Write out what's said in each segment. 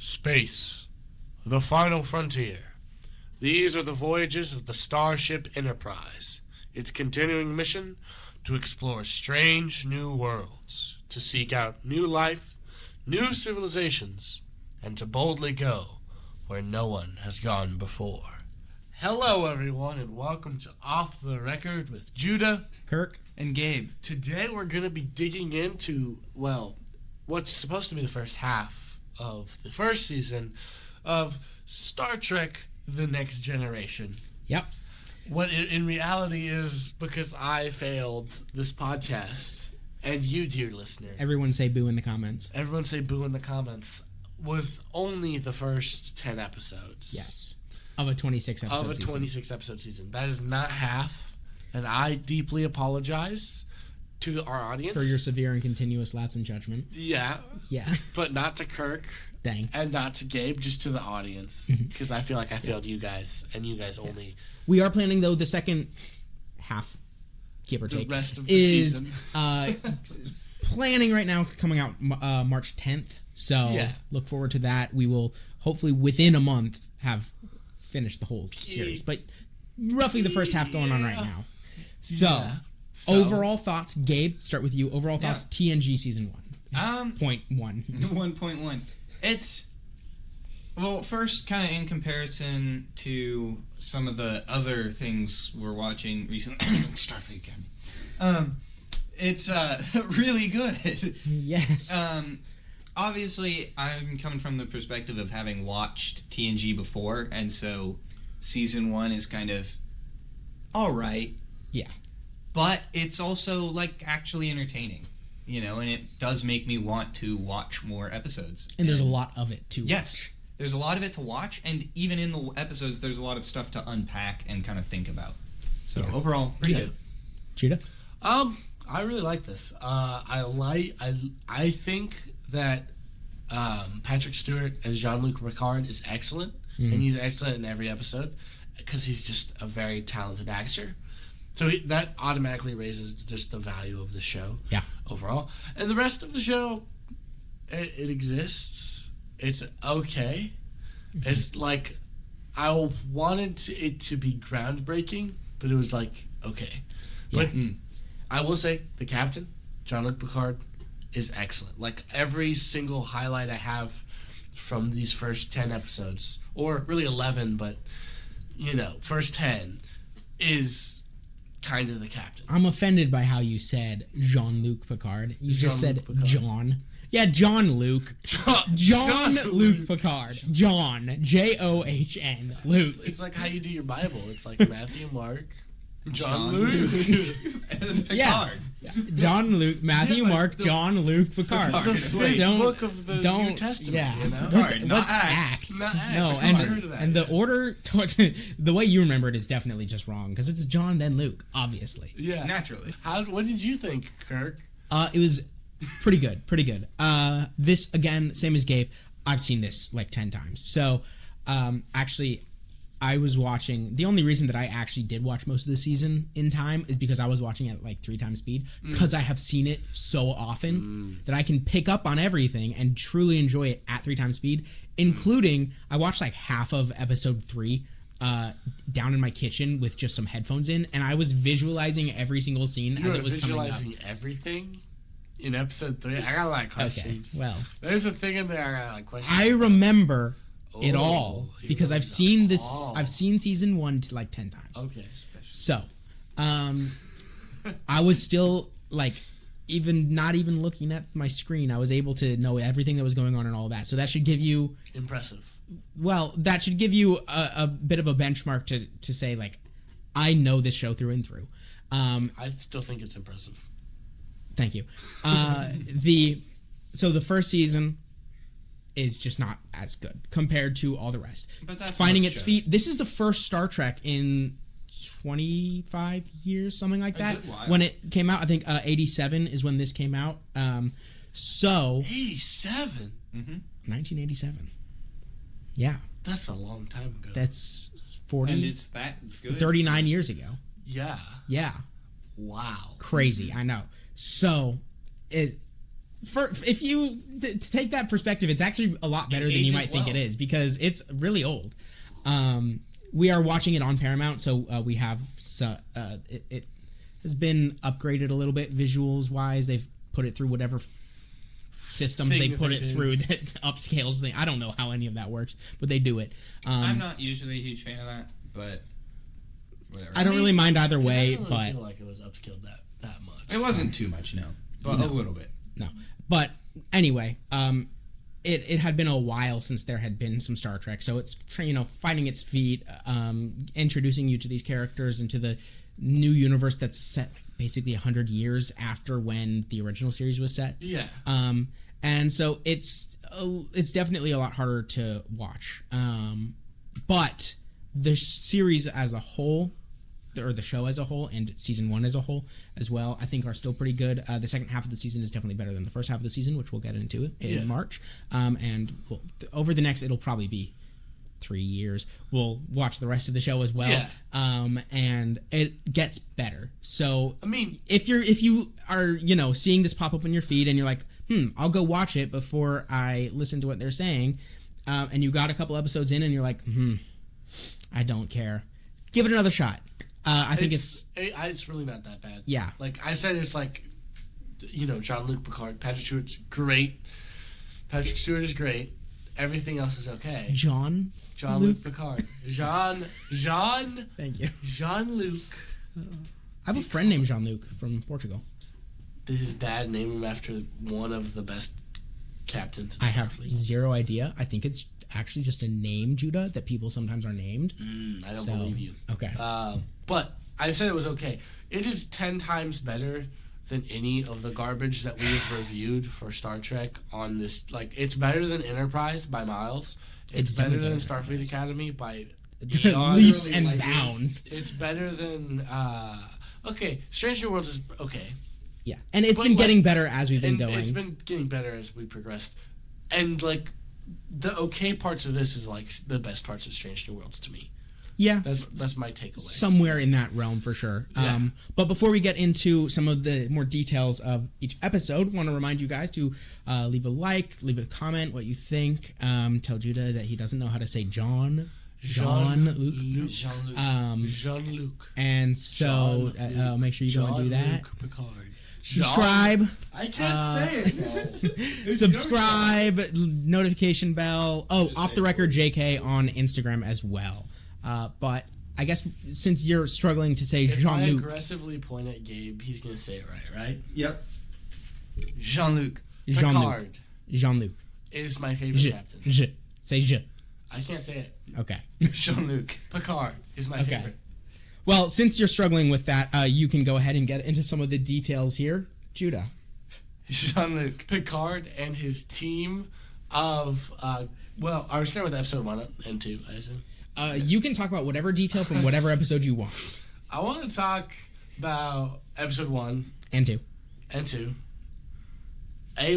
Space, the final frontier. These are the voyages of the Starship Enterprise. Its continuing mission, to explore strange new worlds, to seek out new life, new civilizations, and to boldly go where no one has gone before. Hello, everyone, and welcome to Off the Record with Judah, Kirk, and Gabe. Today we're going to be digging into, what's supposed to be the first half of the first season of Star Trek The Next Generation. Yep. What it in reality is, because I failed this podcast, and you, dear listener. Everyone say boo in the comments. Everyone say boo in the comments. Was only the first 10 episodes. Yes. Of a 26 episode season. 26 episode season. That is not half, and I deeply apologize to our audience. For your severe and continuous lapse in judgment. Yeah. Yeah. But not to Kirk. Dang. And not to Gabe, just to the audience. Because I feel like I failed you guys, and you guys only. We are planning, though, the second half, give or take, the rest of the season. Planning right now, coming out March 10th. So look forward to that. We will hopefully within a month have finished the whole series. But roughly the first half going on right now. So overall thoughts, Gabe, start with you. Overall thoughts, TNG season 1. Point 1. 1.1. It's, well, first, kind of in comparison to some of the other things we're watching recently, Starfleet Academy, it's really good. Yes. Obviously, I'm coming from the perspective of having watched TNG before, and so season 1 is kind of all right. Yeah. But it's also, like, actually entertaining. You know, and it does make me want to watch more episodes. And there's a lot of it, too. Yes. There's a lot of it to watch, and even in the episodes, there's a lot of stuff to unpack and kind of think about. So, overall, pretty good. Judah? I really like this. I think that Patrick Stewart as Jean-Luc Picard is excellent, and he's excellent in every episode, because he's just a very talented actor. So that automatically raises just the value of the show overall. And the rest of the show, it exists. It's okay. Mm-hmm. It's like, I wanted it to be groundbreaking, but it was like, okay. Yeah. But I will say, the captain, Jean-Luc Picard, is excellent. Like, every single highlight I have from these first 10 episodes, or really 11, but, first 10, is kind of the captain. I'm offended by how you said Jean-Luc Picard. You just said Picard. John. Yeah, Jean-Luc. Jean-Luc Picard. John. J-O-H-N. Luke. It's like how you do your Bible. It's like Matthew, Mark, John-Luc. And Picard. Yeah. John-Luc, Matthew, Mark, John-Luc Picard. The fifth book of the New Testament. Yeah. You know? What's Acts? Not Acts. No, and the order, the way you remember it is definitely just wrong, because it's John, then Luke, obviously. Yeah. Naturally. What did you think, Kirk? It was pretty good. This, again, same as Gabe, I've seen this like 10 times. So, actually, I was watching, the only reason that I actually did watch most of the season in time is because I was watching at like 3 times speed, because I have seen it so often that I can pick up on everything and truly enjoy it at 3 times speed, including, I watched like half of episode 3 down in my kitchen with just some headphones in, and I was visualizing every single scene as it was coming up. Visualizing everything? In episode 3, I got a lot of questions. Okay, well, there's a thing in there I got a lot of questions. I remember it all because I've seen this. I've seen season 1 like 10 times. Okay. So, I was still like, not even looking at my screen, I was able to know everything that was going on and all that. So that should give you impressive. Well, that should give you a bit of a benchmark to say, like, I know this show through and through. I still think it's impressive. Thank you. So the first season is just not as good compared to all the rest. Finding its feet. This is the first Star Trek in 25 years, something like that. When it came out, I think 87 is when this came out. 87? 1987. Yeah. That's a long time ago. That's 40. And it's that good. 39 years ago. Yeah. Yeah. Wow. Crazy, I know. So, if you to take that perspective, it's actually a lot better than you might think it is, because it's really old. We are watching it on Paramount, so we have it has been upgraded a little bit visuals wise. They've put it through whatever systems they put it through that upscales thing. I don't know how any of that works, but they do it. I'm not usually a huge fan of that, but whatever. I don't really mind either way, it doesn't but really feel like it was upscaled that much. It wasn't too much, no, but a little bit. No, but anyway, it had been a while since there had been some Star Trek, so it's finding its feet, introducing you to these characters into the new universe that's set basically 100 years after when the original series was set. Yeah. And so it's definitely a lot harder to watch. But the series as a whole, or the show as a whole, and season 1 as a whole as well, I think are still pretty good. The second half of the season is definitely better than the first half of the season, which we'll get into in March. And over the next, it'll probably be 3 years, we'll watch the rest of the show as well. And it gets better. So I mean, if you are seeing this pop up in your feed and you're like, I'll go watch it before I listen to what they're saying, and you got a couple episodes in and you're like, I don't care, give it another shot. I think it's really not that bad. Yeah, like I said, it's like Jean-Luc Picard, Patrick Stewart's great. Patrick Stewart is great. Everything else is okay. Jean-Luc Picard. Jean. Thank you. Jean-Luc. I have a friend named Jean-Luc from Portugal. Did his dad name him after one of the best captains? I have zero idea. I think it's actually just a name, Judah, that people sometimes are named. I don't believe you. Okay. But I said it was okay. It is 10 times better than any of the garbage that we've reviewed for Star Trek on this. Like, it's better than Enterprise by miles. It's better than Starfleet Academy by leaps and bounds. It's better than Strange New Worlds is okay. Yeah, and it's been getting better as we've been going. It's been getting better as we progressed, and like the okay parts of this is like the best parts of Strange New Worlds to me. Yeah, that's my takeaway. Somewhere in that realm for sure. Yeah. But before we get into some of the more details of each episode, I want to remind you guys to leave a like, leave a comment, what you think. Tell Judah that he doesn't know how to say Jean-Luc. Jean-Luc. And so make sure you go and do that. Jean-Luc Picard. Subscribe. I can't say it. Subscribe. Notification bell. Oh, Off the Record JK on Instagram as well. But I guess since you're struggling to say Jean-Luc, if I aggressively point at Gabe, he's gonna say it right? Yep. Jean-Luc. Picard. Jean-Luc is my favorite captain. Say je. I can't say it. Okay. Jean-Luc. Picard is my favorite. Well, since you're struggling with that, you can go ahead and get into some of the details here. Judah. Jean-Luc. Picard and his team of, I was starting with episode 1 and 2, I assume. You can talk about whatever detail from whatever episode you want. I want to talk about episode 1 and 2. And 2.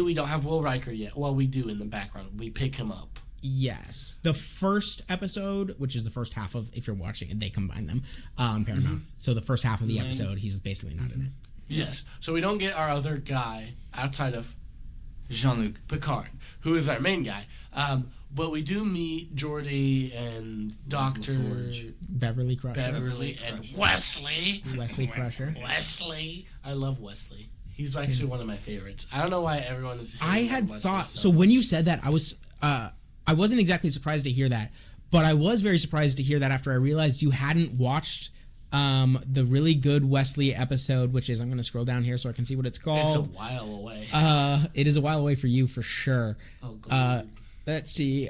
We don't have Will Riker yet. Well, we do in the background. We pick him up. Yes. The first episode, which is the first half of, if you're watching it, they combine them on Paramount. Mm-hmm. So the first half of the episode, he's basically not in it. Yes. So we don't get our other guy outside of Jean-Luc Picard, who is our main guy. But we do meet Geordi and Dr. Beverly Crusher. And Wesley. Wesley Crusher. Wesley. I love Wesley. He's actually one of my favorites. I don't know why everyone is. I had thought so when you said that, I wasn't exactly surprised to hear that, but I was very surprised to hear that after I realized you hadn't watched the really good Wesley episode, which is, I'm going to scroll down here so I can see what it's called. It's a while away. It is a while away for you for sure. Oh, God. Let's see.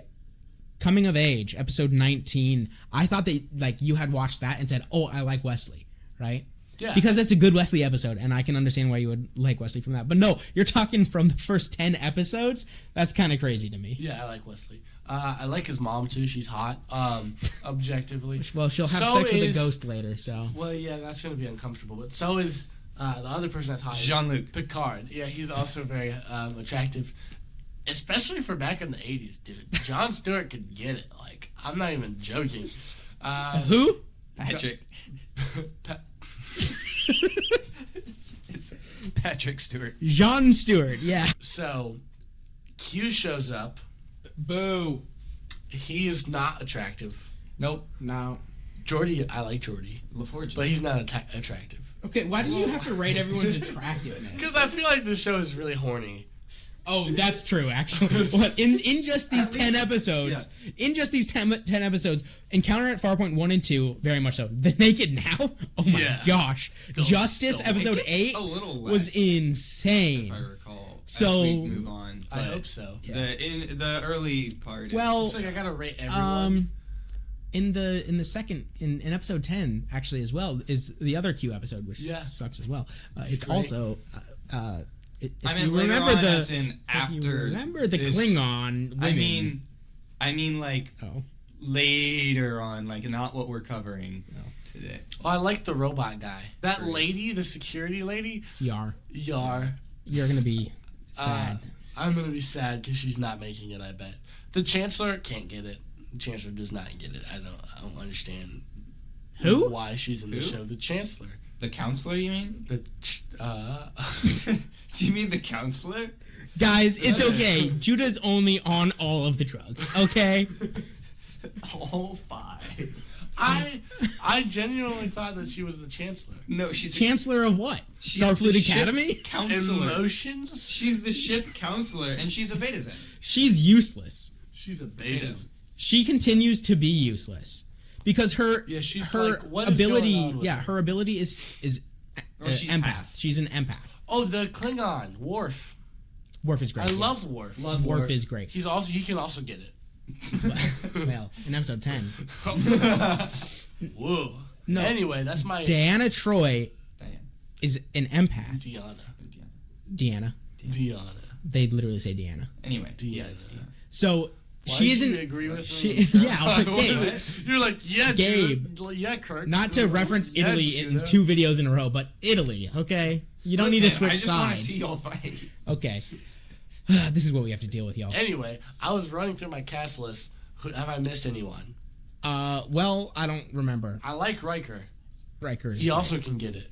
Coming of Age, episode 19. I thought that you had watched that and said, "Oh, I like Wesley," right? Yeah. Because that's a good Wesley episode, and I can understand why you would like Wesley from that. But no, you're talking from the first 10 episodes. That's kind of crazy to me. Yeah, I like Wesley. I like his mom too. She's hot. Objectively. Well, she'll have sex with a ghost later, so. Well, yeah, that's gonna be uncomfortable. But so is the other person that's hot. Jean-Luc Picard. Yeah, he's also very attractive. Especially for back in the 80s, dude. Jon Stewart could get it. Like, I'm not even joking. Who? Patrick. Patrick Stewart. Jean Stewart, yeah. So, Q shows up. Boo. He is not attractive. Nope. No. Geordi, I like Geordi, LaForge. but he's not attractive. Okay, why do you have to rate everyone's attractiveness? Because I feel like this show is really horny. Oh, that's true, actually. What, in just these 10 episodes, in just these 10 episodes, Encounter at Farpoint 1 and 2, very much so. The Naked Now? Oh my gosh. Justice, episode 8 a little less, was insane. if I recall. So, as we move on. I hope so. In the early part. Well, It's like I gotta rate everyone. in episode 10, actually, as well, is the other Q episode, which sucks as well. It's great. also... I mean, later on, as in after. If you remember the this, Klingon women. I mean, like later on, like not what we're covering today. Oh, I like the robot guy. That lady, the security lady. Yar. You're gonna be sad. I'm gonna be sad because she's not making it. I bet the Chancellor can't get it. The Chancellor does not get it. I don't understand. Who? Why she's in the show? The Chancellor. The counselor, you mean? The Do you mean the counselor? Guys, it's okay. Judah's only on all of the drugs, okay? All 5. I genuinely thought that she was the Chancellor. No, she's Chancellor of what? Starfleet Academy? Counselor. Emotions? She's the ship counselor, and she's a beta zen. She's useless. She's a beta. She continues to be useless because her she's her like, what is ability going on with her? her ability is she's empath. half. She's an empath. Oh, the Klingon Worf. Worf is great. I love Worf. Worf is great. He can also get it. Well, in episode 10. Whoa. No. Anyway, that's my Deanna Troi is an empath. Deanna. They literally say Deanna. Anyway. Deanna. So Why she did isn't. you agree with she, me? yeah, Gabe. You're like, yeah, Gabe. Judah. Yeah, Kirk. Not to reference Yeah, Italy Judah. in 2 videos in a row, but Italy, okay? You don't need to switch I just want to sides. see y'all fight. Okay. This is what we have to deal with, y'all. Anyway, I was running through my cast list. Have I missed anyone? Well, I don't remember. I like Riker. Riker's He also can get it.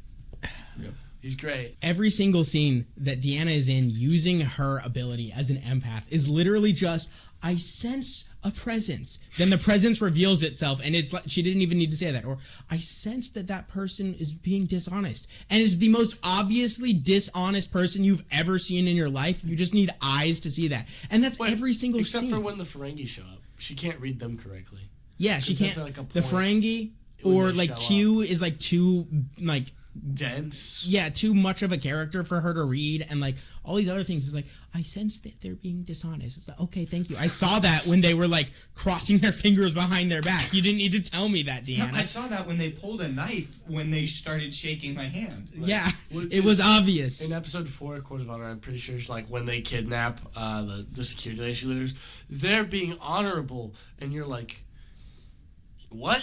He's great. every single scene that Deanna is in using her ability as an empath is literally just, I sense a presence. Then the presence reveals itself, and it's like she didn't even need to say that. Or I sense that person is being dishonest, and is the most obviously dishonest person you've ever seen in your life. You just need eyes to see that, and that's every single except scene. for when the Ferengi show up. She can't read them correctly. Yeah, she can't. Like a the point Ferengi when or they like show Q is like too like dense. yeah, too much of a character for her to read, and like all these other things is like, I sense that they're being dishonest. It's like, okay, thank you. I saw that when they were like crossing their fingers behind their back. You didn't need to tell me that, Deanna. No, I saw that when they pulled a knife when they started shaking my hand. Yeah, it was obvious. In episode 4 of Court of Honor, I'm pretty sure it's like when they kidnap the security leaders, they're being honorable, and you're like, what?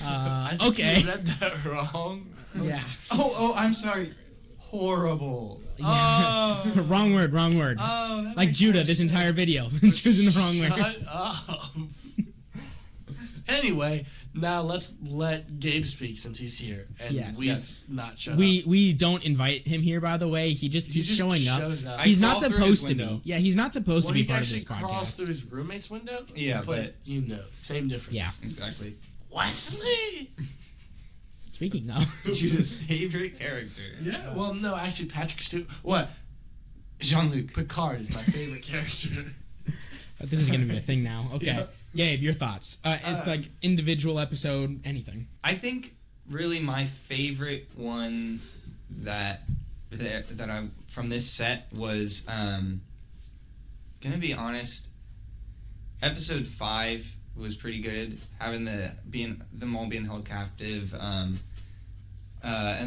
I think okay. you read that wrong. Yeah. Oh, I'm sorry. Horrible. Oh. Wrong word. Oh, that Like makes Judah, more this sense. entire video, choosing the wrong word. Shut up. Anyway, now let's let Gabe speak since he's here, and we've not shut up. We don't invite him here, by the way. He just keeps showing up. shows up. He's I not crawl through supposed his to be. window. Yeah, he's not supposed to be he part of actually this crawls podcast. through his roommate's window. Yeah, but you know, same difference. Yeah. Exactly. Wesley. Speaking of, Judah's favorite character. Yeah. Well, no, actually, Patrick Stewart. What? Jean-Luc. Picard is my favorite character. this is gonna be a thing now. Okay, Yeah. Gabe, your thoughts? It's like individual episode, anything. I think really my favorite one that I from this set was gonna be honest. Episode 5 was pretty good, having them all being held captive, and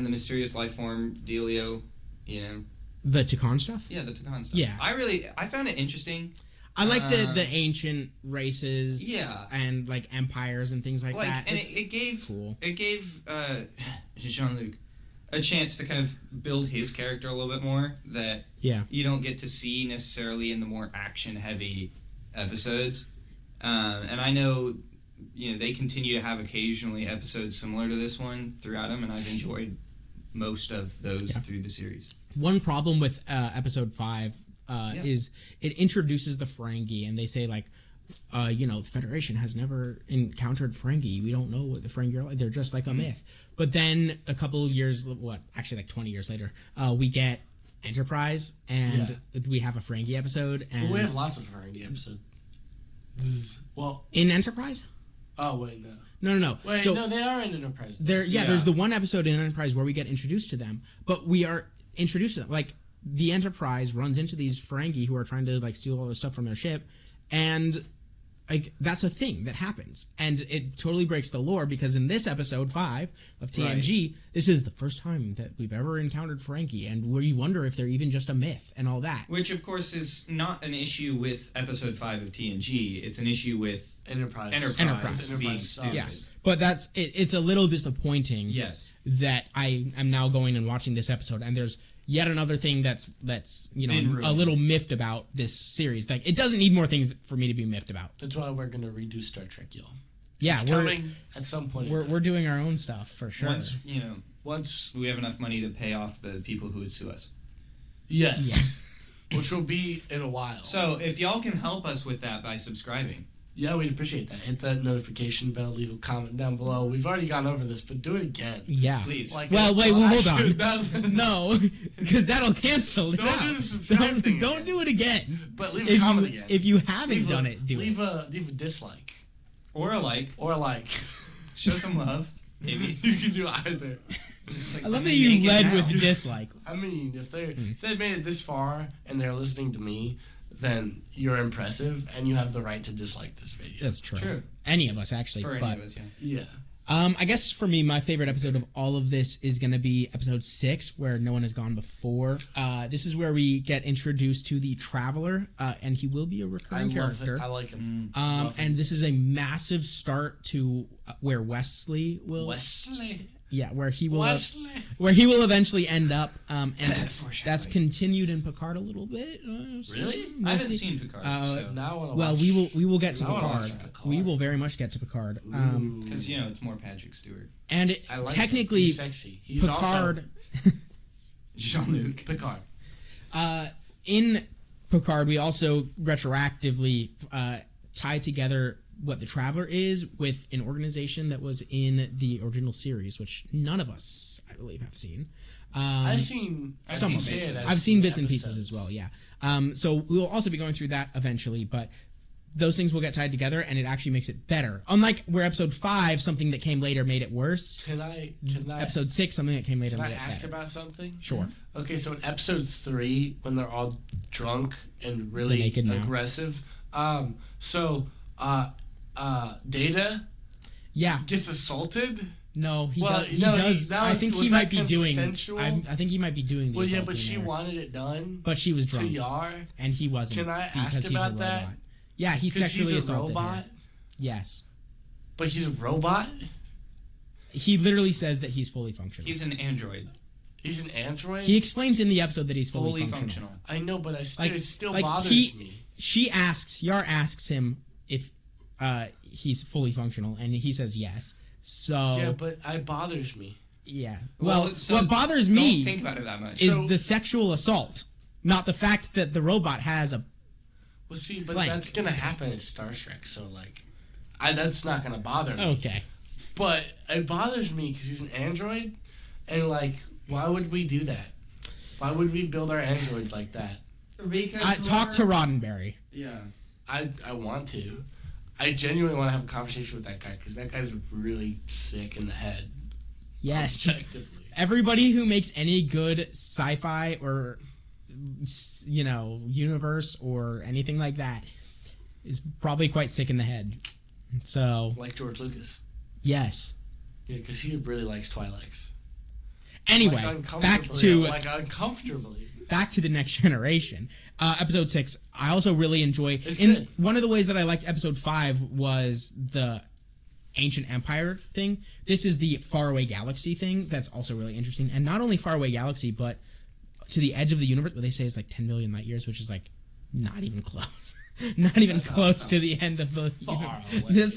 the mysterious life form dealio, you know. The Tkon stuff. Yeah, the Tkon stuff. Yeah. I found it interesting. I like the ancient races, Yeah. and like empires and things like that. And It's it gave cool. It gave Jean-Luc a chance to kind of build his character a little bit more that you don't get to see necessarily in the more action-heavy episodes. And I know, they continue to have occasionally episodes similar to this one throughout them, and I've enjoyed most of those through the series. One problem with episode 5 is it introduces the Ferengi, and they say like, the Federation has never encountered Ferengi. We don't know what the Ferengi are like. They're just like a myth. But then a couple of years, actually like 20 years later, we get Enterprise, and we have a Ferengi episode. And we have lots of Ferengi episodes. Well, in Enterprise? Oh wait, no. No. Wait, so, no, they are in Enterprise. There's the one episode in Enterprise where we get introduced to them, but we are introduced to them. Like, the Enterprise runs into these Ferengi who are trying to like steal all the stuff from their ship, and like that's a thing that happens, and it totally breaks the lore because in this episode 5 of TNG, this is the first time that we've ever encountered Ferengi, and we wonder if they're even just a myth and all that. Which, of course, is not an issue with episode 5 of TNG. It's an issue with Enterprise being stupid. Yes, but that's it's a little disappointing. Yes, that I am now going and watching this episode, and there's yet another thing that's a little miffed about this series. Like, it doesn't need more things for me to be miffed about. That's why we're gonna redo Star Trek, y'all. Yeah, it's coming at some point. We're doing our own stuff for sure. Once we have enough money to pay off the people who would sue us. Yes. Yeah. Which will be in a while. So if y'all can help us with that by subscribing. Yeah, we'd appreciate that. Hit that notification bell, leave a comment down below. We've already gone over this, but do it again. Yeah. Please. Hold on. No, because that'll cancel it out. Don't do the subscribe thing. Don't do it again. But leave a comment again. If you haven't done it, leave a dislike. Or a like. Show some love. Maybe. You can do either. I love that you led with dislike. I mean, if they made it this far and they're listening to me, then you're impressive, and you have the right to dislike this video. That's true. Any of us, actually. For any of us, yeah. I guess for me, my favorite episode of all of this is going to be episode 6, where no one has gone before. This is where we get introduced to the Traveler, and he will be a recurring character. I like him. And this is a massive start to where Wesley will... Yeah, where he will eventually end up, and that's continued in Picard a little bit. Really? I haven't seen Picard. We will get to Picard. We will very much get to Picard. Because it's more Patrick Stewart. And technically, he's sexy. He's Picard. Jean-Luc Picard. In Picard, we also retroactively tie together what the Traveler is with an organization that was in the original series, which none of us, I believe, have seen. I've seen some of it. I've seen bits and pieces as well, yeah. So we will also be going through that eventually, but those things will get tied together, and it actually makes it better. Unlike where episode 5, something that came later made it worse. Can I episode 6, something that came later made it better. Can I ask about something? Sure. Okay, so in episode 3, when they're all drunk and really aggressive, Data gets assaulted. No, he does. I think he might be doing. I think he might be doing. Well, yeah, but she wanted it done. But she was drunk. To Yar, and he wasn't. Can I ask about that? Yeah, he sexually assaulted robot? her. Yes. But he's a robot. He literally says that he's fully functional. He's an android. He's an android. He explains in the episode that he's fully functional. I know, but it still bothers me. Yar asks him if he's fully functional, and he says yes. So yeah, but it bothers me. Yeah. Well, what bothers me don't think about it that much. is the sexual assault, not the fact that the robot has a. Well, see, but that's gonna happen in Star Trek, so that's not gonna bother me. Okay. But it bothers me because he's an android, and why would we do that? Why would we build our androids like that? Because talk to Roddenberry. Yeah. I want to. I genuinely want to have a conversation with that guy because that guy's really sick in the head. Yes. Objectively. Everybody who makes any good sci-fi or universe or anything like that is probably quite sick in the head. So. Like George Lucas. Yes. Yeah, because he really likes Twi'leks. Anyway, back to uncomfortably. Back to the Next Generation. Episode 6, I also really enjoy. One of the ways that I liked episode 5 was the Ancient Empire thing. This is the Faraway Galaxy thing. That's also really interesting. And not only Faraway Galaxy, but to the edge of the universe, what they say is 10 million light years, which is Not even close. Not even close to the end of the universe.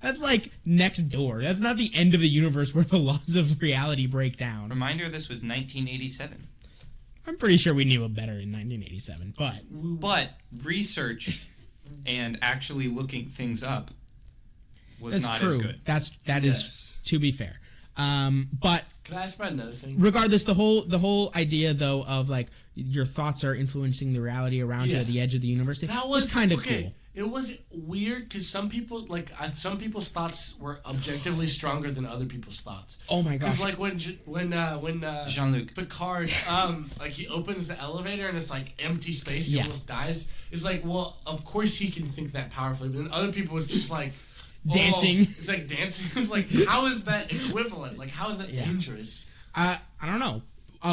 That's like next door. That's not the end of the universe where the laws of reality break down. Reminder, this was 1987. I'm pretty sure we knew it better in 1987, but research and actually looking things up was not as good. That is to be fair. But can I ask about another thing? Regardless, the whole idea though of like your thoughts are influencing the reality around you at the edge of the universe. That was kind of cool. It was weird because some people's thoughts were objectively stronger than other people's thoughts. Oh my gosh! Because like when Jean-Luc Picard like he opens the elevator and it's like empty space, he almost dies. It's like, well, of course he can think that powerfully, but then other people would just like dancing. It's like dancing. It's like, how is that equivalent? Like, how is that dangerous? I don't know.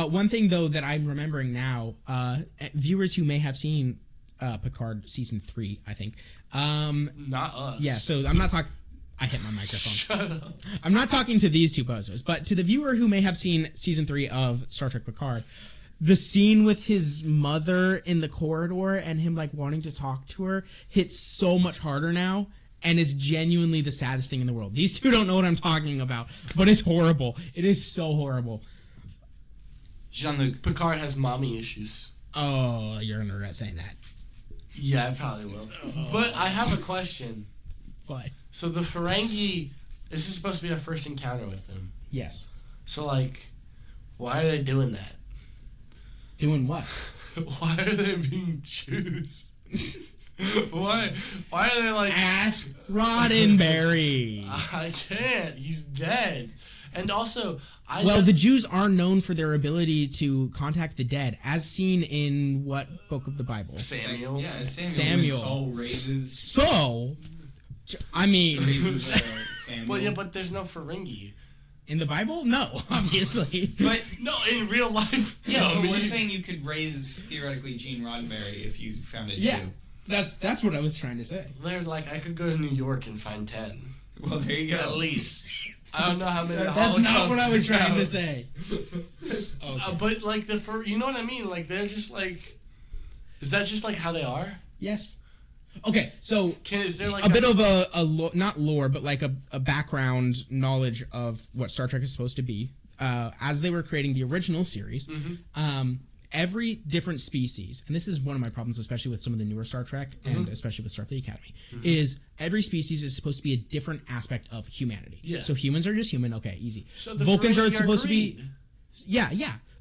One thing though that I'm remembering now, viewers who may have seen Picard season 3, I think. Not us. Yeah, so I'm not talking. I hit my microphone. Shut up. I'm not talking to these two posers, but to the viewer who may have seen season 3 of Star Trek Picard, the scene with his mother in the corridor and him like wanting to talk to her hits so much harder now, and is genuinely the saddest thing in the world. These two don't know what I'm talking about, but it's horrible. It is so horrible. Jean-Luc, Picard has mommy issues. Oh, you're gonna regret saying that. Yeah, I probably will. But I have a question. What? So the Ferengi, this is supposed to be our first encounter with them. Yes. So like, why are they doing that? Doing what? Why are they being Jews? Why are they like... Ask Roddenberry. I can't. He's dead. And also... the Jews are known for their ability to contact the dead, as seen in what book of the Bible? Samuel. Yeah, Samuel. Soul raises. So, I mean... Samuel. Well, yeah, but there's no Ferengi. In the Bible? No, obviously. But no, in real life. Yeah, no, but we're saying you could raise, theoretically, Gene Roddenberry if you found it. Yeah, Jew. that's what I was trying to say. They're like, I could go to New York and find 10. Well, there you go. At least. I don't know how many. That's not what I was trying to say. Okay. But like you know what I mean? Like they're just like, is that just like how they are? Yes. Okay, so is there like a bit of a not lore, but like a background knowledge of what Star Trek is supposed to be. As they were creating the original series, every different species, and this is one of my problems, especially with some of the newer Star Trek, and especially with Starfleet Academy, is every species is supposed to be a different aspect of humanity. Yeah. So humans are just human, okay, easy. So the Vulcans Ferengi are supposed to be... green. Yeah.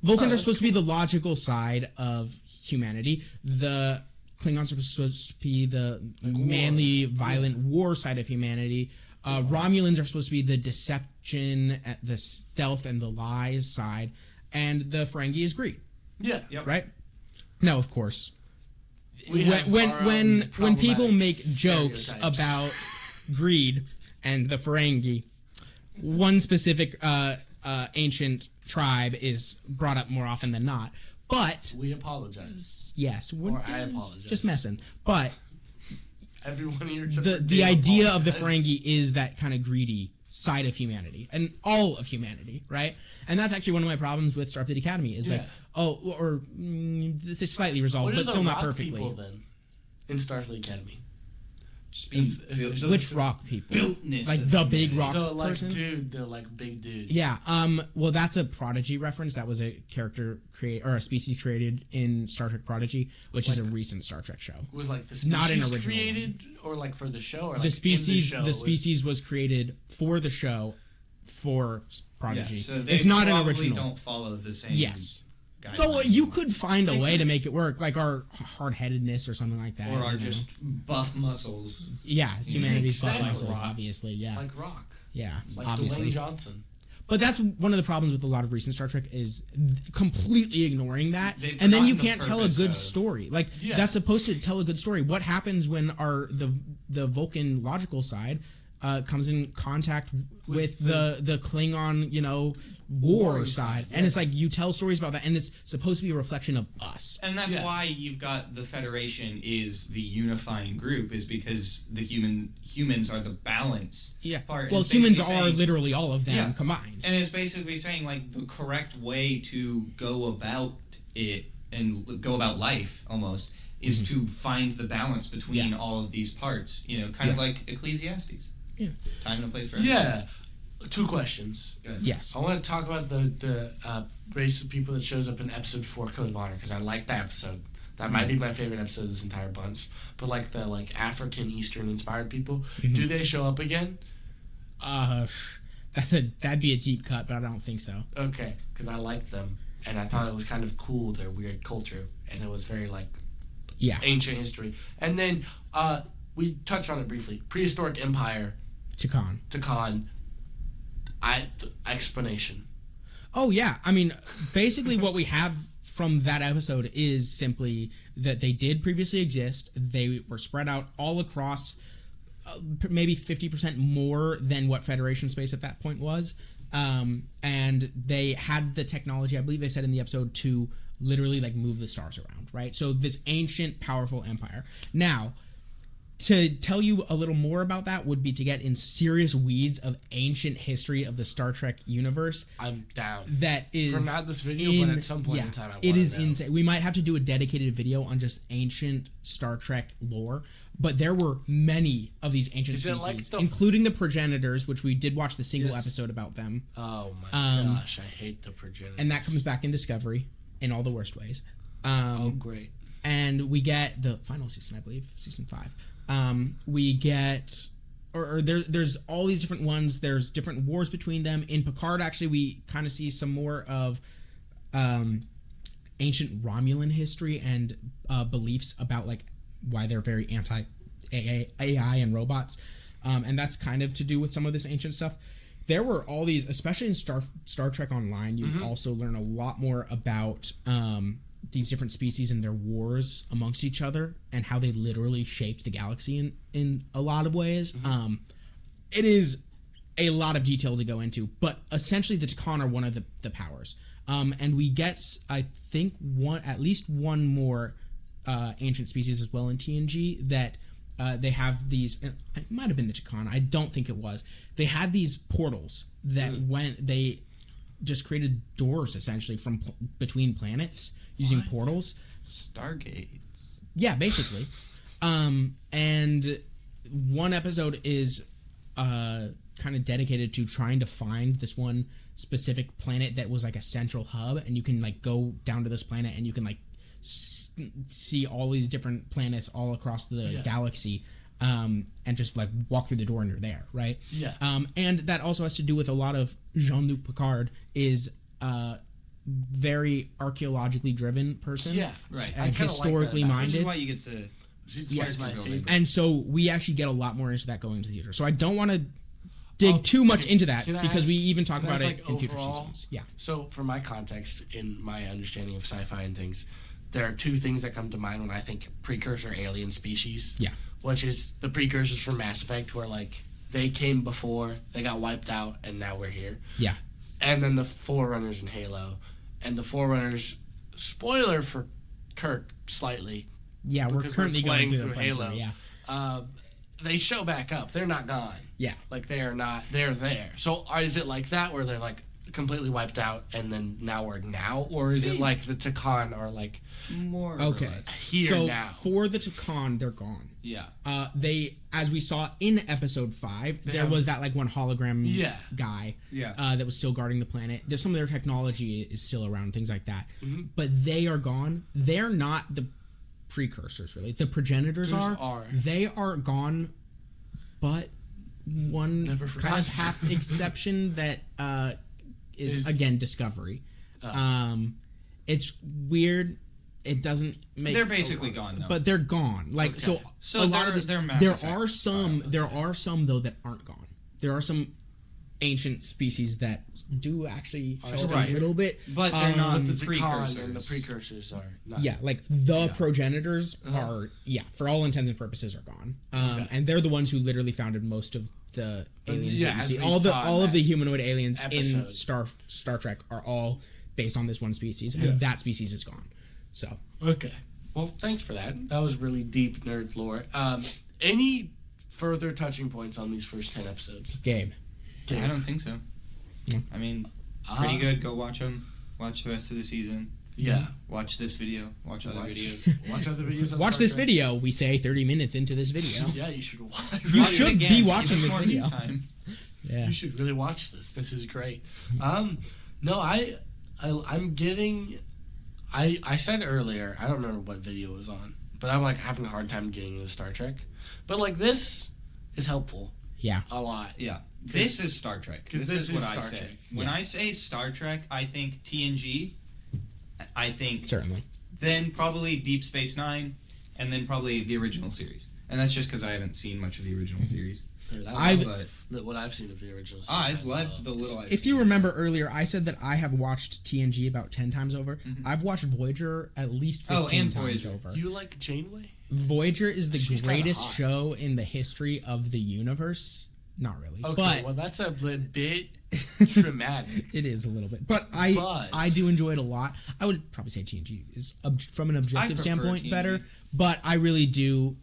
Vulcans are supposed to be the logical side of humanity. The Klingons are supposed to be the manly, violent war side of humanity. Romulans are supposed to be the deception, the stealth, and the lies side. And the Ferengi is greed. Yeah. Yep. Right? Now, of course, when people make jokes stereotypes. about greed and the Ferengi, one specific ancient tribe is brought up more often than not. But we apologize. yes, or I apologize. Just messing. But everyone here the idea of the Ferengi is that kind of greedy side of humanity and all of humanity, right? And that's actually one of my problems with Starfleet Academy is that it's slightly resolved, but still not perfectly. People, then, in Starfleet Academy? Which rock people? Builtness like the big rock person? The like big dude. Yeah. Well, that's a Prodigy reference. That was a character a species created in Star Trek Prodigy, which is a recent Star Trek show. Was like the species not an original created or like for the show? Or like the species. In the species was created for the show for Prodigy. Yeah, so it's not an original. Don't follow the same. Yes. Though you could find a way to make it work, like our hard-headedness or something like that. Or our just buff muscles. Yeah, humanity's buff Exactly. muscles, obviously, yeah. Like Rock. Yeah, Like obviously. Dwayne Johnson. But that's one of the problems with a lot of recent Star Trek is completely ignoring that. They've And then you forgotten can't the tell a purpose good of- story. Like, that's supposed to tell a good story. What happens when the Vulcan logical side comes in contact with the Klingon, war side. And it's like, you tell stories about that, and it's supposed to be a reflection of us. And that's why you've got the Federation is the unifying group, is because the humans are the balance part. Well, It's humans basically are saying- literally all of them combined. And it's basically saying, like, the correct way to go about it and go about life, almost, is to find the balance between all of these parts. Kind of like Ecclesiastes. Yeah. Time and a place for everything. Yeah. 2 questions. Good. Yes. I want to talk about the race of people that shows up in episode 4, Code of Honor, because I like that episode. That might be my favorite episode of this entire bunch. But like the African Eastern inspired people, do they show up again? That'd be a deep cut, but I don't think so. Okay, because I liked them, and I thought it was kind of cool, their weird culture, and it was very ancient history. And then we touched on it briefly. Prehistoric Empire. Tkon. Explanation. Oh yeah, I mean, basically what we have from that episode is simply that they did previously exist. They were spread out all across maybe 50% more than what Federation space at that point was. And they had the technology, I believe they said in the episode, to literally move the stars around, right? So this ancient, powerful empire. Now, to tell you a little more about that would be to get in serious weeds of ancient history of the Star Trek universe. I'm down. That is for not this video, but at some point in time, I want to know. It is insane. We might have to do a dedicated video on just ancient Star Trek lore, but there were many of these ancient species, including the Progenitors, which we did watch the single episode about them. Oh my gosh, I hate the Progenitors. And that comes back in Discovery in all the worst ways. Great. And we get the final season, I believe, season 5. We get, there's all these different ones. There's different wars between them. In Picard, actually, we kind of see some more of ancient Romulan history and beliefs about why they're very anti-AI and robots, and that's kind of to do with some of this ancient stuff. There were all these, especially in Star Trek Online, you also learn a lot more about these different species and their wars amongst each other and how they literally shaped the galaxy in a lot of ways. It is a lot of detail to go into, but essentially the Tkon are one of the powers. And we get, I think, at least one more ancient species as well in TNG that they have these. It might have been the Tkon. I don't think it was. They had these portals that they just created doors essentially from between planets using portals. Stargates. Yeah, basically. And one episode is kind of dedicated to trying to find this one specific planet that was a central hub, and you can go down to this planet and you can see all these different planets all across the galaxy, and just walk through the door and you're there, right? Yeah. And that also has to do with a lot of Jean-Luc Picard is very archaeologically driven person. Yeah, right. And historically minded. Which is why you get the. Yes, my favorite. And so we actually get a lot more into that going into the future. So I don't want to dig too much into that because we even talk about it in future seasons. Yeah. So for my context, in my understanding of sci-fi and things, there are 2 things that come to mind when I think precursor alien species. Yeah. Which is the precursors from Mass Effect, where they came before, they got wiped out, and now we're here. Yeah. And then the Forerunners in Halo. And the Forerunners, spoiler for Kirk slightly. Yeah, we're currently going through Halo. Yeah. They show back up. They're not gone. Yeah. They're not. They're there. So is it like that where they're completely wiped out and then now we're now? Or is it the Tkon are more okay here now? For the Tkon, they're gone. Yeah. They, as we saw in episode 5, there was that one hologram guy that was still guarding the planet. There's some of their technology is still around, things like that. But they are gone. They're not the precursors, really. The Progenitors are. They are gone, but one kind of half exception that is again Discovery. It's weird. It doesn't make. They're basically gone, though. But they're gone. So a lot of this. There are some though that aren't gone. There are some ancient species that do actually show a little bit, but they're not the precursors. And the precursors are not. Yeah, Progenitors are for all intents and purposes are gone. And they're the ones who literally founded most of the aliens that you see. All of the humanoid aliens in Star Trek are all based on this one species, and that species is gone. So okay, well, thanks for that. That was really deep nerd lore. Any further touching points on these first 10 episodes, Gabe? I don't think so. No. I mean, pretty good. Go watch them. Watch the rest of the season. Yeah. Watch this video. Watch other videos. Watch other videos. On Watch Star this Trek. video. We say 30 minutes into this video. Yeah, you should watch. You Watch it should again. be watching Give us this more video. time. Yeah. You should really watch this. This is great. No, I'm getting. I said earlier, I don't remember what video it was on, but I'm like having a hard time getting into Star Trek. But like this is helpful. Yeah. A lot. Yeah. This is Star Trek. Because This is what Star I say. Trek. When Yeah. I say Star Trek, I think TNG. I think Certainly. then probably Deep Space Nine, and then probably the original series. And that's just because I haven't seen much of the original series. What I've seen of the original series. I've loved the little. If you remember earlier, I said that I have watched TNG about 10 times over. Mhm. I've watched Voyager at least 15 and times Voyager. over. You like Janeway? Voyager is the She's kinda greatest hot. show in the history of the universe. Not really, Okay, but well that's a bit traumatic. it is a little bit. But I do enjoy it a lot. I would probably say TNG is from an objective prefer standpoint TNG. better, but I really do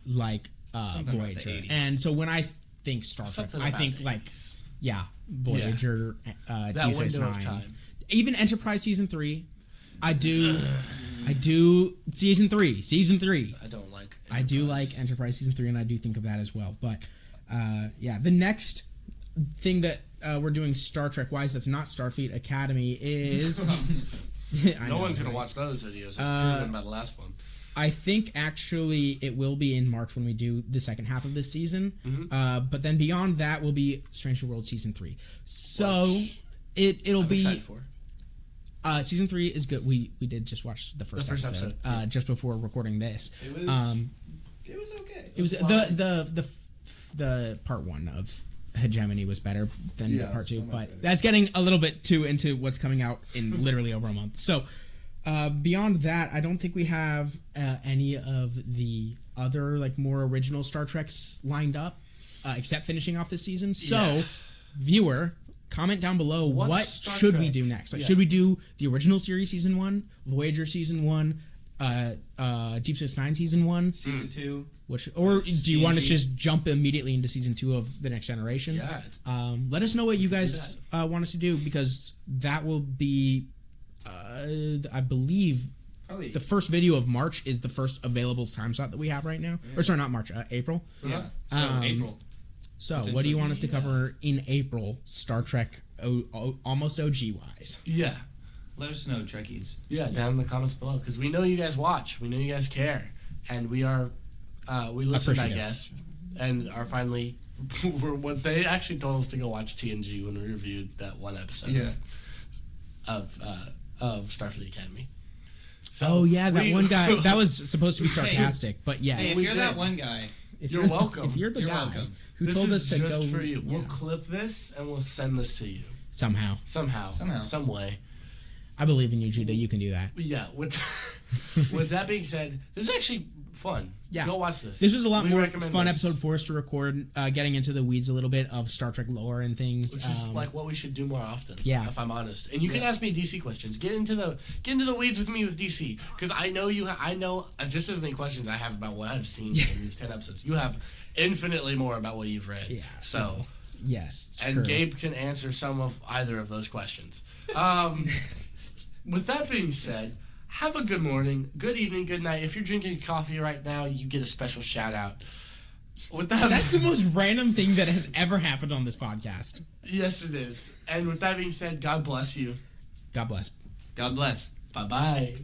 like Something about the Voyager. 80s. And so when I think Star Trek, Something I about think the like 80s. Voyager, That Deep Space window of Nine, time. even Enterprise season 3. I do season 3. I don't like. I do Enterprise. like Enterprise season 3, and I do think of that as well. But the next thing that we're doing Star Trek wise that's not Starfleet Academy is No one's gonna watch those videos. That's proven by the last one. I think actually it will be in March when we do the second half of this season. But then beyond that will be Strange New World season 3. So Which it'll I'm be excited for. season 3 is good. We did just watch the first episode, just before recording this. It was. It was okay. It was the part 1 of Hegemony was better than part 2, so much but better. that's getting a little bit too into what's coming out in literally over a month. So beyond that, I don't think we have any of the other like more original Star Treks lined up, except finishing off this season. So, viewer, comment down below what Star should we Trek? do next. Like, Yeah. should we do the original series season 1, Voyager season 1, Deep Space Nine season 1? Season 2. Or do you want to CG. just jump immediately into season 2 of The Next Generation? Yeah. Let us know what you guys want us to do, because that will be, I believe, Probably. the first video of March is the first available time slot that we have right now. Or sorry, not March, April. Yeah. So April. So what do you want us to cover in April, Star Trek, almost OG wise? Yeah. Let us know, Trekkies. Yeah, down in the comments below, because we know you guys watch, we know you guys care, and we are, we listened, I Appreciative. guess, and are finally, what they actually told us to go watch TNG when we reviewed that one episode of Starfleet Academy. So Oh yeah, that one guy. That was supposed to be Hey. sarcastic, but yes. Hey, if We you're did. that one guy, If You're welcome. If you're the You're guy welcome. who this told is us to just go for you. We'll yeah, clip this and we'll send this to you somehow. somehow, some way. I believe in you, Judah. You can do that. Yeah. With that being said, this is actually fun. Yeah. Go watch this. This was a lot We more recommend fun this. episode for us to record, getting into the weeds a little bit of Star Trek lore and things. Which is like what we should do more often. Yeah. If I'm honest, and you can ask me DC questions. Get into the weeds with me with DC, because I know I know just as many questions I have about what I've seen in these 10 episodes. You have infinitely more about what you've read. Yeah. So. Yes. And true. Gabe can answer some of either of those questions. With that being said, have a good morning, good evening, good night. If you're drinking coffee right now, you get a special shout out. With that, That's the most random thing that has ever happened on this podcast. Yes, it is. And with that being said, God bless you. God bless. God bless. Bye bye.